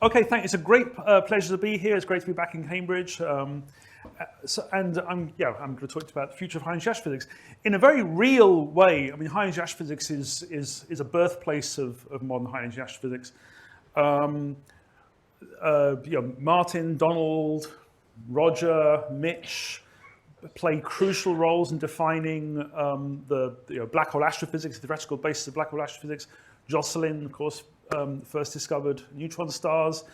Okay, thanks. It's a great pleasure to be here. It's great to be back in Cambridge. I'm going to talk about the future of high-energy astrophysics in a very real way. I mean, high-energy astrophysics is a birthplace of modern high-energy astrophysics. Martin, Donald, Roger, Mitch play crucial roles in defining the black hole astrophysics, the theoretical basis of black hole astrophysics. Jocelyn, of course, first discovered neutron stars.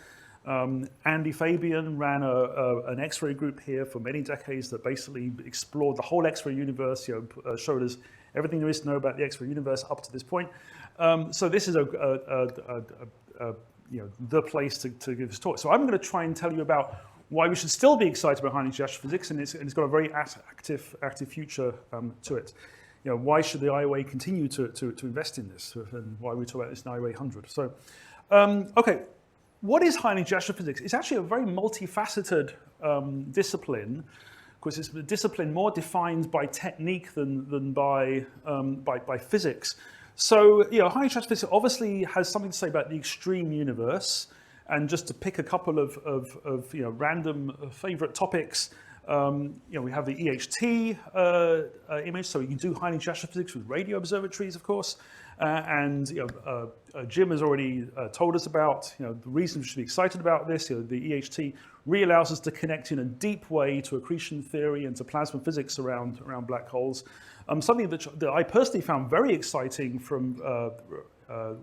Andy Fabian ran an X-ray group here for many decades that basically explored the whole X-ray universe, showed us everything there is to know about the X-ray universe up to this point. So this is the place to give this talk. So I'm going to try and tell you about why we should still be excited about high-energy astrophysics, and it's got a very active future to it. Why should the IOA continue to invest in this, and why we talk about this in IOA 100. So, okay, what is high-energy astrophysics? It's actually a very multifaceted discipline. Of course, it's a discipline more defined by technique than by physics. So, high-energy astrophysics obviously has something to say about the extreme universe. And just to pick a couple of random favorite topics, we have the EHT image, so you can do high-energy astrophysics with radio observatories, of course. Jim has already told us about the reason we should be excited about this. The EHT really allows us to connect in a deep way to accretion theory and to plasma physics around black holes. Something that I personally found very exciting from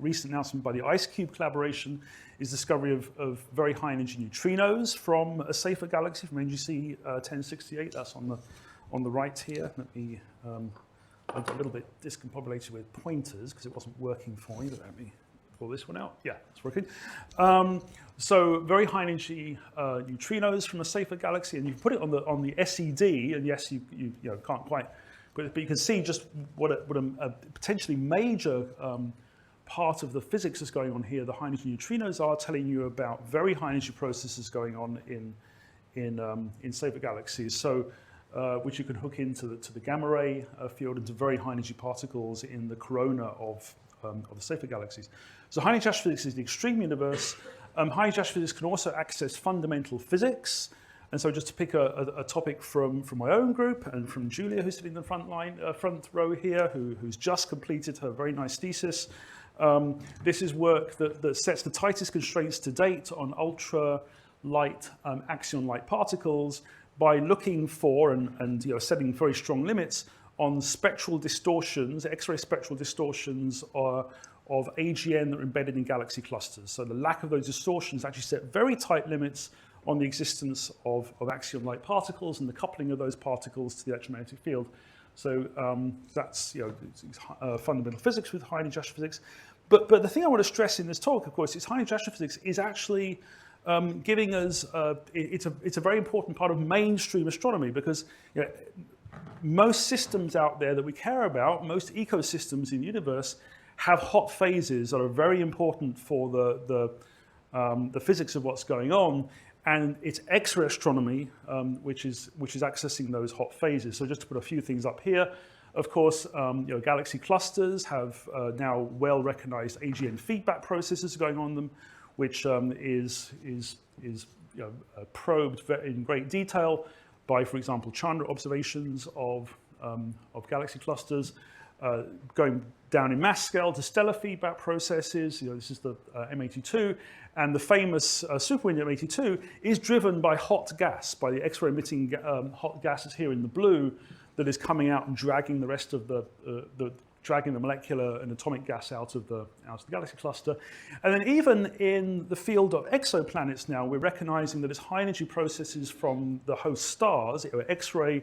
recent announcement by the IceCube collaboration is discovery of very high energy neutrinos from a safer galaxy, from NGC 1068. That's on the right here. Let me. I got a little bit discombobulated with pointers because it wasn't working for me. But let me pull this one out. Yeah, it's working. So very high energy neutrinos from a safer galaxy, and you put it on the SED, and yes, you can't quite, but you can see just what a potentially major part of the physics that's going on here. The high energy neutrinos are telling you about very high energy processes going on in safer galaxies. So, which you can hook into the gamma ray field into very high energy particles in the corona of the safer galaxies. So, high energy astrophysics is the extreme universe. High energy astrophysics can also access fundamental physics. And so, just to pick a topic from my own group and from Julia, who's sitting in the front row here, who's just completed her very nice thesis. This is work that sets the tightest constraints to date on ultra-light axion-light particles by looking for and setting very strong limits on spectral distortions, X-ray spectral distortions of AGN that are embedded in galaxy clusters. So the lack of those distortions actually set very tight limits on the existence of axion-light particles and the coupling of those particles to the electromagnetic field. So that's fundamental physics with high energy astrophysics. But the thing I want to stress in this talk, of course, is high energy astrophysics is actually giving us it's a very important part of mainstream astronomy, because most systems out there that we care about, most ecosystems in the universe, have hot phases that are very important for the physics of what's going on. And it's X-ray astronomy, which is accessing those hot phases. So just to put a few things up here, of course, galaxy clusters have now well-recognized AGN feedback processes going on them, which is probed in great detail by, for example, Chandra observations of galaxy clusters, going down in mass scale to stellar feedback processes. This is the M82, and the famous superwind M82 is driven by hot gas, by the X-ray emitting hot gases here in the blue that is coming out and dragging the rest of dragging the molecular and atomic gas out of the galaxy cluster. And then even in the field of exoplanets now, we're recognizing that it's high energy processes from the host stars, X-ray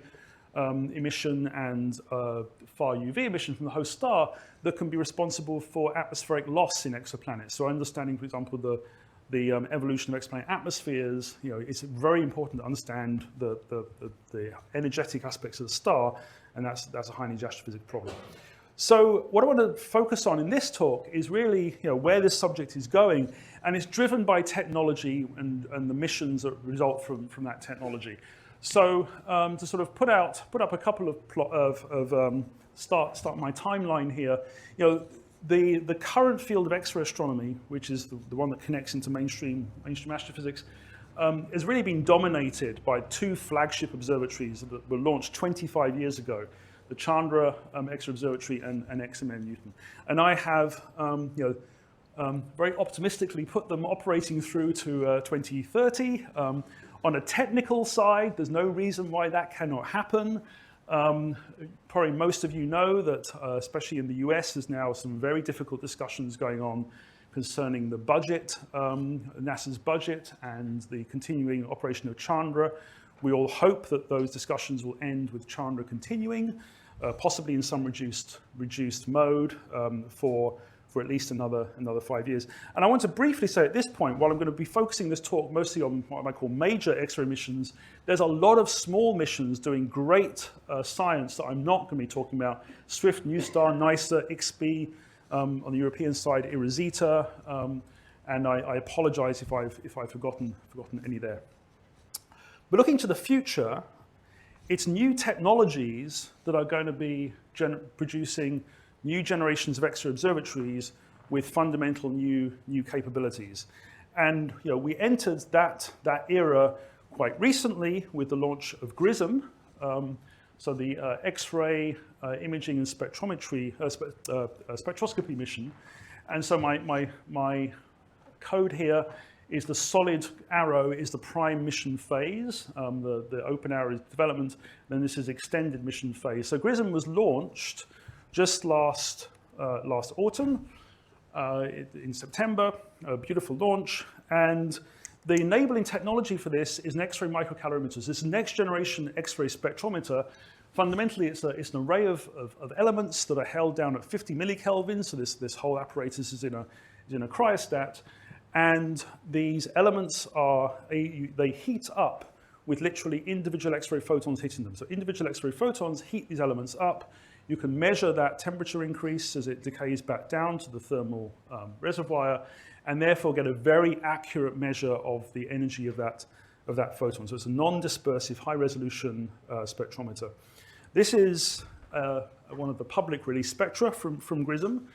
emission and far UV emission from the host star, that can be responsible for atmospheric loss in exoplanets. So understanding, for example, the evolution of exoplanet atmospheres, it's very important to understand the energetic aspects of the star, and that's a high energy astrophysics problem. So what I want to focus on in this talk is really where this subject is going, and it's driven by technology and the missions that result from that technology. So to sort of put up a couple of start my timeline here, the current field of X-ray astronomy, which is the one that connects into mainstream astrophysics, has really been dominated by two flagship observatories that were launched 25 years ago, the Chandra X-ray Observatory and XMM Newton. And I have very optimistically put them operating through to 2030. On a technical side, there's no reason why that cannot happen. Probably most of you know that, especially in the US, there's now some very difficult discussions going on concerning the budget, NASA's budget, and the continuing operation of Chandra. We all hope that those discussions will end with Chandra continuing, possibly in some reduced mode for at least another 5 years. And I want to briefly say at this point, while I'm going to be focusing this talk mostly on what I call major X-ray missions, there's a lot of small missions doing great science that I'm not going to be talking about. Swift, NuSTAR, NICER, IXP, on the European side, IRISITA, and I apologize if I've forgotten any there. But looking to the future, it's new technologies that are going to be producing new generations of X-ray observatories with fundamental new capabilities. And we entered that era quite recently with the launch of GRISM, so the X-ray imaging and spectroscopy mission. And so my code here is the solid arrow is the prime mission phase, the open arrow is development, then this is extended mission phase. So GRISM was launched just last autumn, in September, a beautiful launch. And the enabling technology for this is an X-ray microcalorimeter. This next generation X-ray spectrometer, fundamentally it's an array of elements that are held down at 50 millikelvin. So this whole apparatus is in a cryostat. And these elements they heat up with literally individual X-ray photons hitting them. So individual X-ray photons heat these elements up. You can measure that temperature increase as it decays back down to the thermal reservoir, and therefore get a very accurate measure of the energy of that photon. So it's a non-dispersive, high-resolution spectrometer. This is one of the public release spectra from GRISM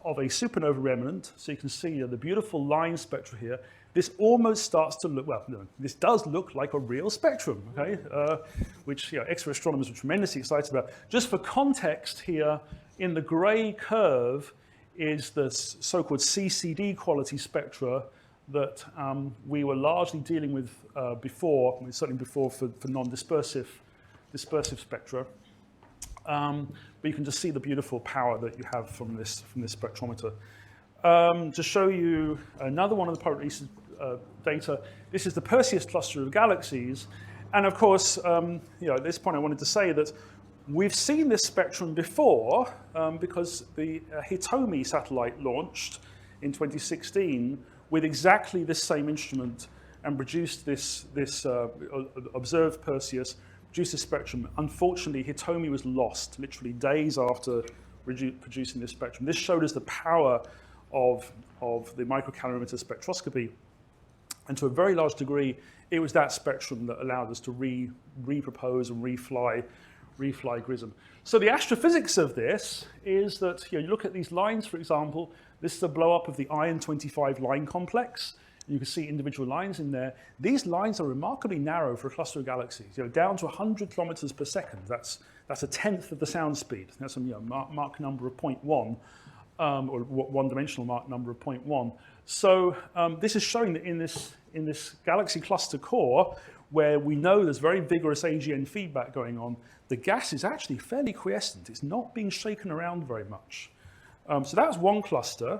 of a supernova remnant. So you can see the beautiful line spectra here. This almost starts to look, well, no, this does look like a real spectrum, okay? Which X-ray astronomers are tremendously excited about. Just for context here, in the gray curve is the so-called CCD quality spectra that we were largely dealing with before, certainly before for non-dispersive spectra. But you can just see the beautiful power that you have from this spectrometer. To show you another one of the public release data, this is the Perseus cluster of galaxies. And of course, at this point I wanted to say that we've seen this spectrum before because the Hitomi satellite launched in 2016 with exactly this same instrument and produced this observed Perseus, produced this spectrum. Unfortunately, Hitomi was lost literally days after producing this spectrum. This showed us the power of the microcalorimeter spectroscopy. And to a very large degree, it was that spectrum that allowed us to repropose and refly GRISM. So the astrophysics of this is that you look at these lines, for example, this is a blow up of the iron 25 line complex. You can see individual lines in there. These lines are remarkably narrow for a cluster of galaxies, down to 100 kilometers per second. That's a tenth of the sound speed. That's a Mach number of 0.1. Or one-dimensional Mach number of 0.1. So this is showing that in this galaxy cluster core, where we know there's very vigorous AGN feedback going on, the gas is actually fairly quiescent. It's not being shaken around very much. So that's one cluster.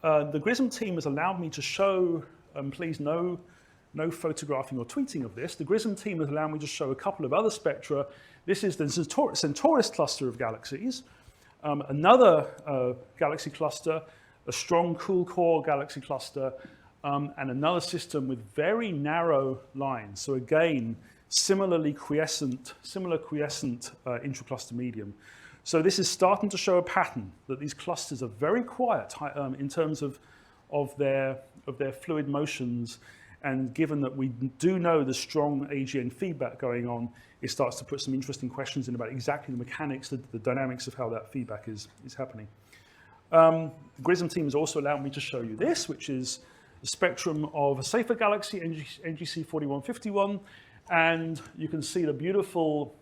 The GRISM team has allowed me to show, please no photographing or tweeting of this. The GRISM team has allowed me to show a couple of other spectra. This is the Centaurus cluster of galaxies. Another galaxy cluster, a strong cool core galaxy cluster, and another system with very narrow lines. So again, similar quiescent intracluster medium. So this is starting to show a pattern that these clusters are very quiet in terms of their fluid motions. And given that we do know the strong AGN feedback going on, it starts to put some interesting questions in about exactly the mechanics, the dynamics of how that feedback is happening. The GRISM team has also allowed me to show you this, which is the spectrum of a safer galaxy, NGC 4151, and you can see the beautiful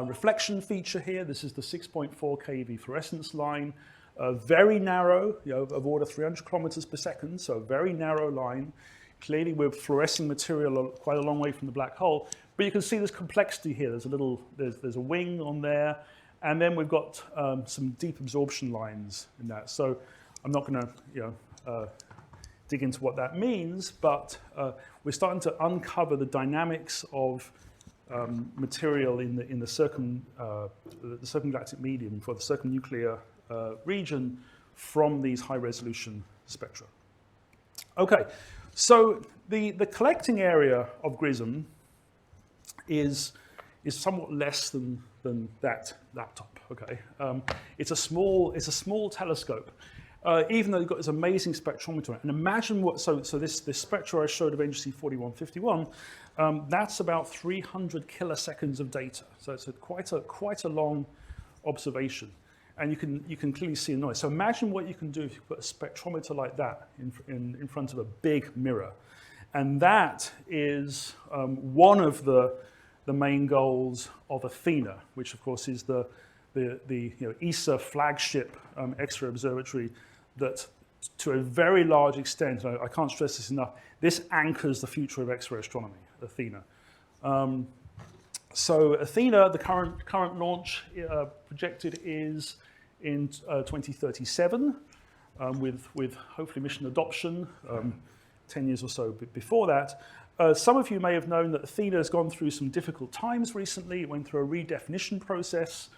reflection feature here. This is the 6.4 keV fluorescence line, very narrow, of order 300 kilometers per second, so a very narrow line. Clearly, we're fluorescing material quite a long way from the black hole, but you can see there's complexity here. There's a wing on there, and then we've got some deep absorption lines in that. So I'm not going to dig into what that means, but we're starting to uncover the dynamics of material in the circumgalactic medium for the circumnuclear region from these high-resolution spectra. Okay, so the collecting area of GRISM is somewhat less than that laptop. Okay, it's a small telescope. Even though it's got this amazing spectrometer, and imagine what. So this spectra I showed of NGC 4151, that's about 300 kiloseconds of data. So it's quite a long observation, and you can clearly see the noise. So imagine what you can do if you put a spectrometer like that in front of a big mirror, and that is one of the main goals of Athena, which of course is the ESA flagship X-ray observatory that, to a very large extent, I can't stress this enough, this anchors the future of X-ray astronomy, Athena. So Athena, the current launch projected is in 2037, with hopefully mission adoption 10 years or so before that. Some of you may have known that Athena has gone through some difficult times recently. It went through a redefinition process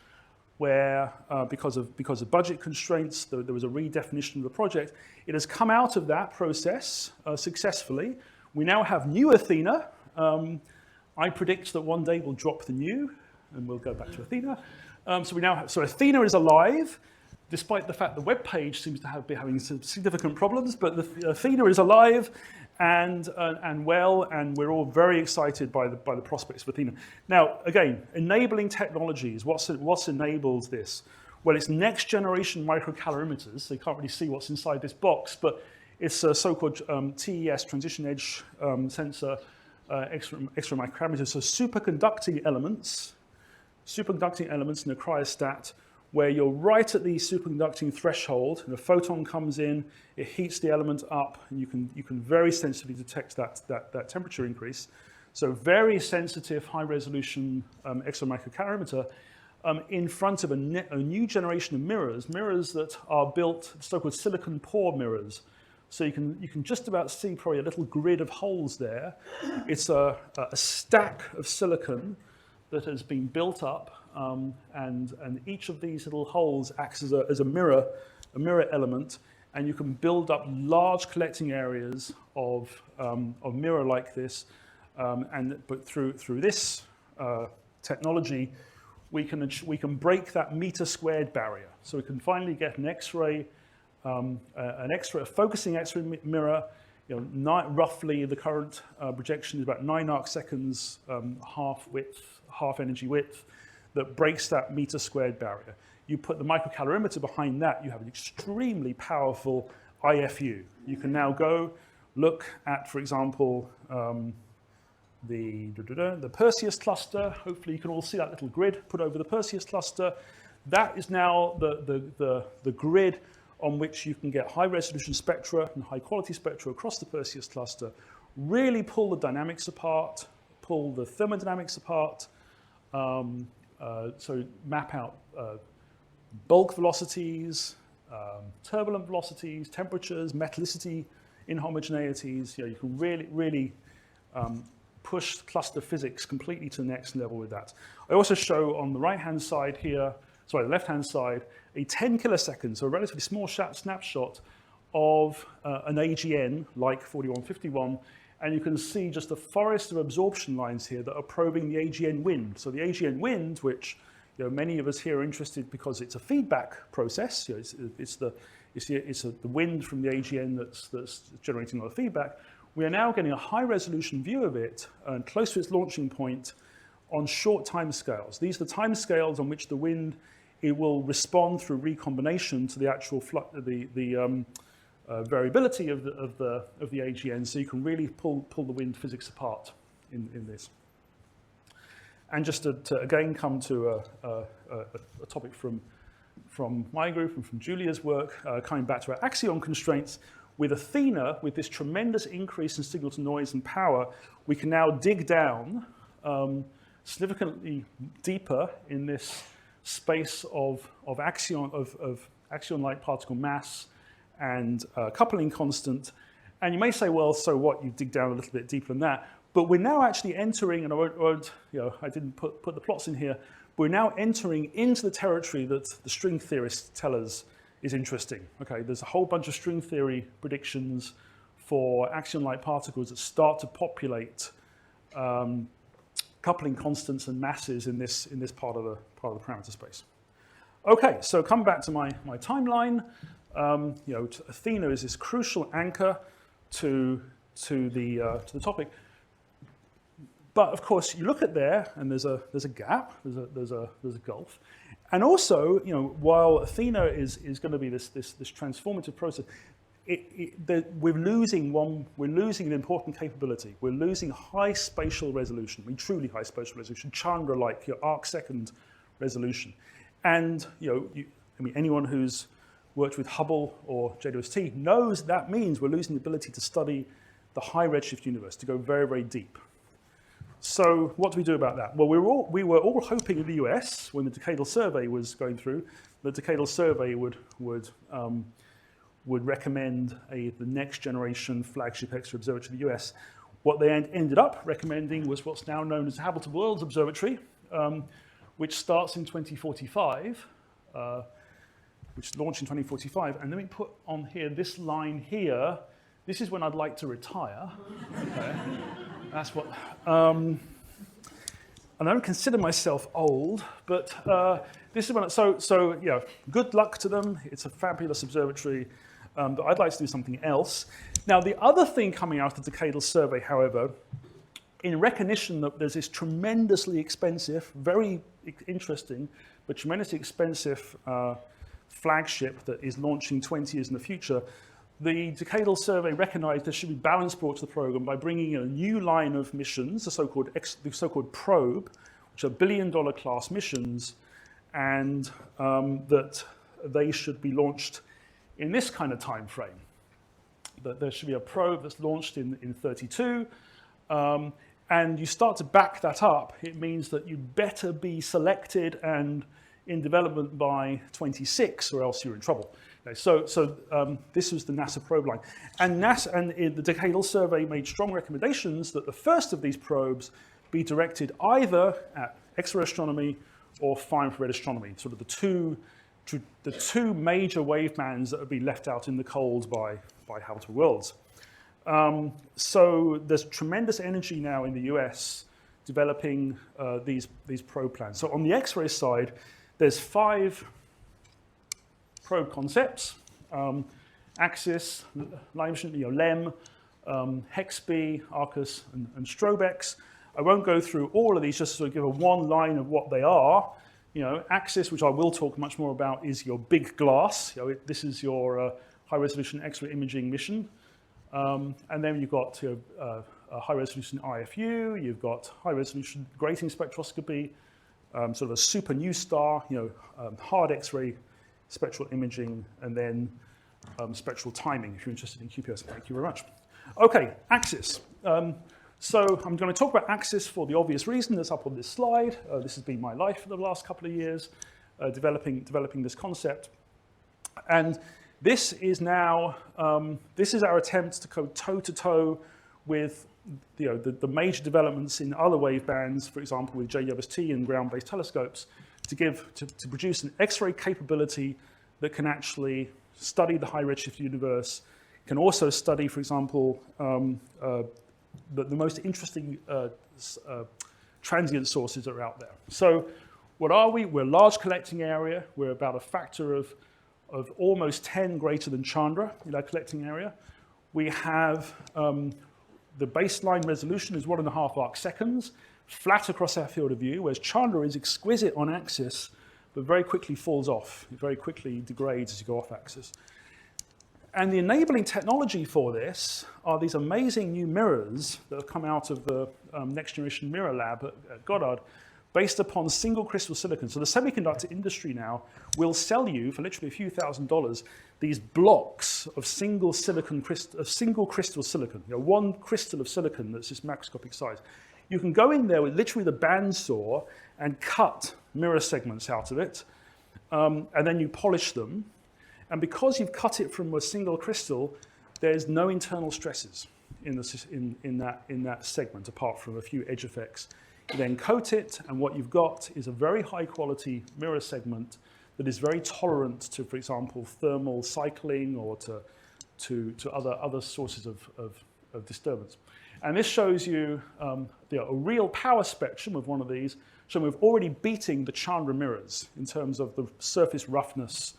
where, because of budget constraints, there was a redefinition of the project. It has come out of that process successfully. We now have new Athena. I predict that one day we'll drop the new, and we'll go back to Athena. So Athena is alive, despite the fact the web page seems to be having some significant problems. But Athena is alive and well, and we're all very excited by the prospects of Athena. Now, again, enabling technologies. What's enabled this? Well, it's next generation microcalorimeters. So you can't really see what's inside this box, but it's a so-called TES, transition edge sensor, X-ray microcalorimeters. So superconducting elements in a cryostat, where you're right at the superconducting threshold, and a photon comes in, it heats the element up, and you can very sensitively detect that temperature increase. So very sensitive, high-resolution X-ray microcalorimeter in front of a new generation of mirrors that are built, so-called silicon pore mirrors. So you can just about see probably a little grid of holes there. It's a stack of silicon that has been built up, and each of these little holes acts as a mirror element, and you can build up large collecting areas of mirror like this, but through this technology, we can break that meter squared barrier. So we can finally get an X-ray, a focusing X-ray mirror. Roughly the current projection is about 9 arc seconds, half energy width, that breaks that meter squared barrier. You put the microcalorimeter behind that, you have an extremely powerful IFU. You can now go look at, for example, the Perseus cluster. Hopefully you can all see that little grid put over the Perseus cluster. That is now the grid on which you can get high-resolution spectra and high-quality spectra across the Perseus cluster, really pull the dynamics apart, pull the thermodynamics apart, so map out bulk velocities, turbulent velocities, temperatures, metallicity, inhomogeneities. You can really push cluster physics completely to the next level with that. I also show on the right-hand side here, the left-hand side, a 10 kiloseconds, so a relatively small snapshot of an AGN like 4151, and you can see just a forest of absorption lines here that are probing the AGN wind. So the AGN wind, which many of us here are interested because it's a feedback process. It's the wind from the AGN that's generating a lot of feedback. We are now getting a high-resolution view of it and close to its launching point on short time scales. These are the time scales on which the wind it will respond through recombination to the actual variability of the AGN, so you can really pull the wind physics apart in this. And just to again come to a topic from my group and from Julia's work, coming back to our axion constraints, with Athena, with this tremendous increase in signal to noise and power, we can now dig down significantly deeper in this space of axion-like particle mass and coupling constant. And you may say, well, so what? You dig down a little bit deeper than that. But we're now actually entering, and I didn't put the plots in here. We're now entering into the territory that the string theorists tell us is interesting. Okay, there's a whole bunch of string theory predictions for axion-like particles that start to populate coupling constants and masses in this part of the parameter space. Okay, so come back to my timeline. Athena is this crucial anchor to the topic. But of course, you look at there, and there's a gap, there's a gulf, and also, while Athena is going to be this transformative process, we're losing an important capability. We're losing high spatial resolution. I mean, truly high spatial resolution, Chandra-like, arc-second resolution. And anyone who's worked with Hubble or JWST knows that means we're losing the ability to study the high redshift universe, to go very, very deep. So what do we do about that? Well, we were all hoping in the US, when the decadal survey was going through, the decadal survey would recommend the next generation flagship X-ray observatory in the US. What they ended up recommending was what's now known as the Habitable Worlds Observatory, which starts in 2045, which launched in 2045. And let me put on here this line here. This is when I'd like to retire. Okay. That's what, and I don't consider myself old, but this is when, so yeah, good luck to them. It's a fabulous observatory, but I'd like to do something else. Now, the other thing coming out of the decadal survey, however, in recognition that there's this tremendously expensive, very interesting, but tremendously expensive flagship that is launching 20 years in the future, the decadal survey recognized there should be balance brought to the program by bringing in a new line of missions, the so-called probe, which are billion-dollar class missions, and that they should be launched in this kind of time frame. That there should be a probe that's launched in 32, and you start to back that up. It means that you better be selected and in development by 26, or else you're in trouble. Okay, so this was the NASA probe line. And the decadal survey made strong recommendations that the first of these probes be directed either at X-ray astronomy or far-infrared astronomy, sort of the two major wave bands that have been left out in the cold by Habitable Worlds. So there's tremendous energy now in the US developing these probe plans. So on the X-ray side, there's 5 probe concepts: Axis, LEM, Hexby, Arcus, and Strobex. I won't go through all of these, just to sort of give a one line of what they are. Axis, which I will talk much more about, is your big glass. This is your high-resolution X-ray imaging mission. And then you've got a high-resolution IFU, you've got high-resolution grating spectroscopy, sort of a super new star, hard X-ray spectral imaging, and then spectral timing, if you're interested in QPS. Thank you very much. Okay, Axis. So I'm going to talk about Axis for the obvious reason that's up on this slide. This has been my life for the last couple of years, developing this concept. And this is now, this is our attempt to go toe-to-toe with the major developments in other wave bands, for example, with JWST and ground-based telescopes, to produce an X-ray capability that can actually study the high redshift universe, can also study, for example, the most interesting transient sources that are out there. So what are we? We're a large collecting area. We're about a factor of almost 10 greater than Chandra in our collecting area. We have the baseline resolution is 1.5 arc seconds, flat across our field of view, whereas Chandra is exquisite on axis, but very quickly falls off. It very quickly degrades as you go off axis. And the enabling technology for this are these amazing new mirrors that have come out of the Next Generation Mirror Lab at Goddard, based upon single crystal silicon. So the semiconductor industry now will sell you, for literally a few $1,000s, these blocks of single crystal silicon. One crystal of silicon that's this macroscopic size. You can go in there with literally the bandsaw and cut mirror segments out of it, and then you polish them. And because you've cut it from a single crystal, there's no internal stresses in that segment, apart from a few edge effects. You then coat it, and what you've got is a very high quality mirror segment that is very tolerant to, for example, thermal cycling or to other sources of disturbance. And this shows you a real power spectrum of one of these, showing we're already beating the Chandra mirrors in terms of the surface roughness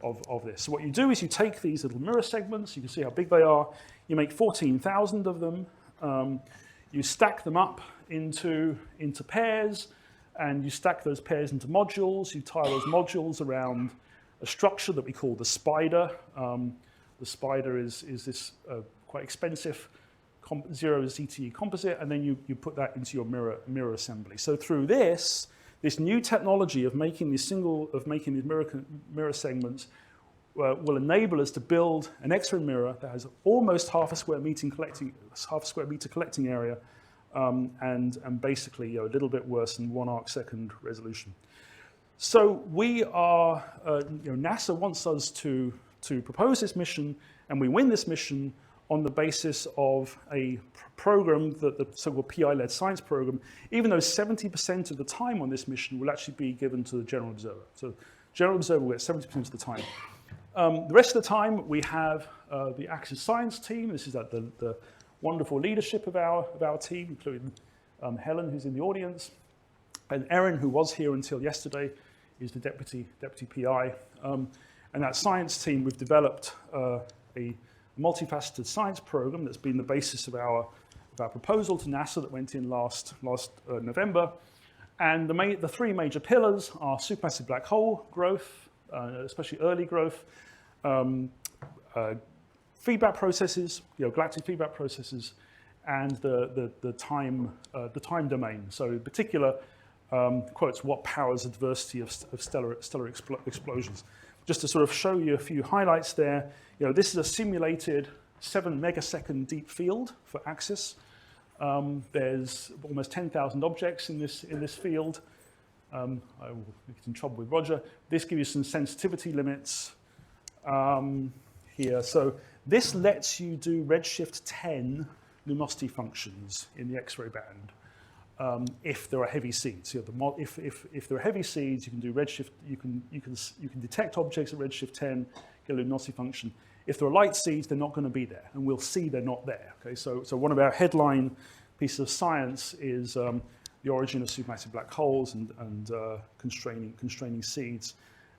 of this. So what you do is you take these little mirror segments, you can see how big they are, you make 14,000 of them, you stack them up into pairs, and you stack those pairs into modules. You tie those modules around a structure that we call the spider. The spider is this quite expensive zero ZTE composite, and then you put that into your mirror assembly. So through this new technology of making these mirror segments will enable us to build an X-ray mirror that has almost half a square meter collecting area, and basically a little bit worse than 1 arc-second resolution. So we are, NASA wants us to propose this mission, and we win this mission on the basis of a program, the so-called PI-led science program, even though 70% of the time on this mission will actually be given to the General Observer. So General Observer will get 70% of the time. The rest of the time, we have the Axis Science team. This is the wonderful leadership of our team, including Helen, who's in the audience, and Erin, who was here until yesterday, is the deputy PI. And that science team, we've developed a multifaceted science program that's been the basis of our proposal to NASA that went in last November. And the three major pillars are supermassive black hole growth, especially early growth, feedback processes, galactic feedback processes, and the time domain. So in particular, quotes, what powers adversity of stellar explosions. Just to sort of show you a few highlights there, this is a simulated 7 megasecond deep field for Axis. There's almost 10,000 objects in this field. I will get in trouble with Roger. This gives you some sensitivity limits here. So this lets you do redshift 10 luminosity functions in the X-ray band if there are heavy seeds. If there are heavy seeds, you can do redshift. You can detect objects at redshift 10, get a luminosity function. If there are light seeds, they're not going to be there, and we'll see they're not there. Okay, so one of our headline pieces of science is the origin of supermassive black holes and constraining seeds.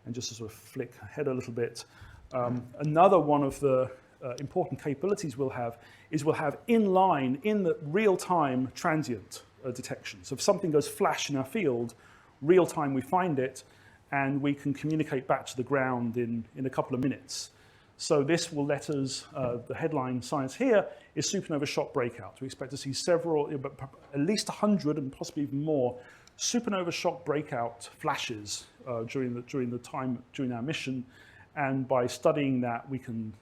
And just to sort of flick ahead a little bit, another one of the important capabilities we'll have is we'll have in the real-time transient detection. So if something goes flash in our field, real time we find it, and we can communicate back to the ground in a couple of minutes. So this will let us, the headline science here is supernova shock breakout. We expect to see at least 100 and possibly even more supernova shock breakout flashes during our mission. And by studying that, we can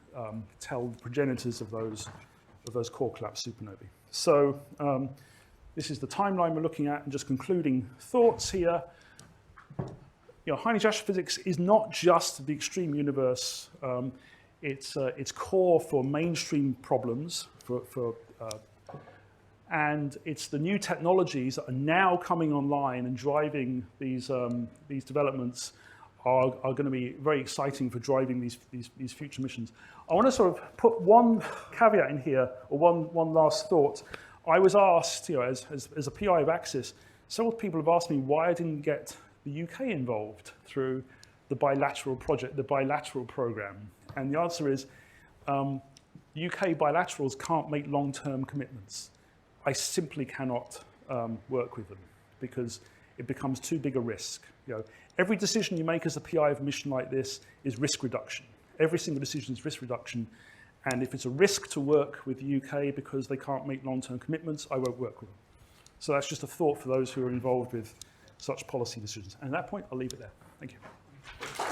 tell the progenitors of those core collapse supernovae. So this is the timeline we're looking at, and just concluding thoughts here. High-energy astrophysics is not just the extreme universe. It's core for mainstream problems, and it's the new technologies that are now coming online and driving these developments are going to be very exciting for driving these future missions. I want to sort of put one caveat in here, or one last thought. I was asked, as a PI of Axis, several people have asked me why I didn't get the UK involved through the bilateral project, the bilateral program. And the answer is, UK bilaterals can't make long-term commitments. I simply cannot work with them, because it becomes too big a risk. Every decision you make as a PI of a mission like this is risk reduction. Every single decision is risk reduction. And if it's a risk to work with the UK because they can't make long-term commitments, I won't work with them. So that's just a thought for those who are involved with such policy decisions. And at that point, I'll leave it there. Thank you.